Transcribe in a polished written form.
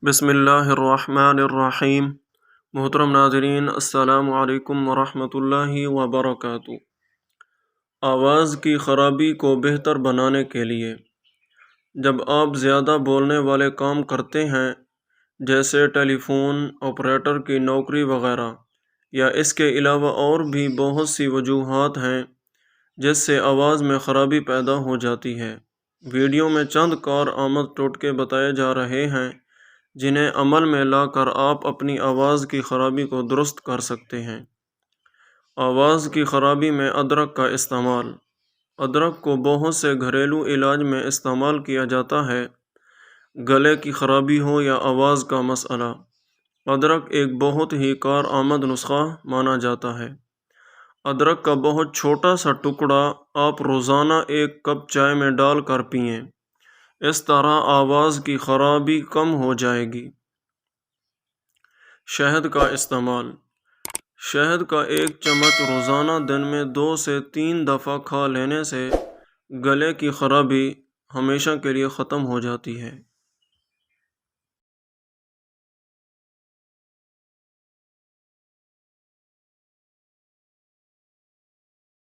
بسم اللہ الرحمن الرحیم۔ محترم ناظرین، السلام علیکم ورحمۃ اللہ وبرکاتہ۔ آواز کی خرابی کو بہتر بنانے کے لیے جب آپ زیادہ بولنے والے کام کرتے ہیں، جیسے ٹیلی فون آپریٹر کی نوکری وغیرہ، یا اس کے علاوہ اور بھی بہت سی وجوہات ہیں جس سے آواز میں خرابی پیدا ہو جاتی ہے، ویڈیو میں چند کارآمد ٹوٹکے بتائے جا رہے ہیں جنہیں عمل میں لا کر آپ اپنی آواز کی خرابی کو درست کر سکتے ہیں۔ آواز کی خرابی میں ادرک کا استعمال۔ ادرک کو بہت سے گھریلو علاج میں استعمال کیا جاتا ہے۔ گلے کی خرابی ہو یا آواز کا مسئلہ، ادرک ایک بہت ہی کارآمد نسخہ مانا جاتا ہے۔ ادرک کا بہت چھوٹا سا ٹکڑا آپ روزانہ 1 کپ چائے میں ڈال کر پئیں، اس طرح آواز کی خرابی کم ہو جائے گی۔ شہد کا استعمال۔ شہد کا 1 چمچ روزانہ دن میں 2 سے 3 دفعہ کھا لینے سے گلے کی خرابی ہمیشہ کے لیے ختم ہو جاتی ہے۔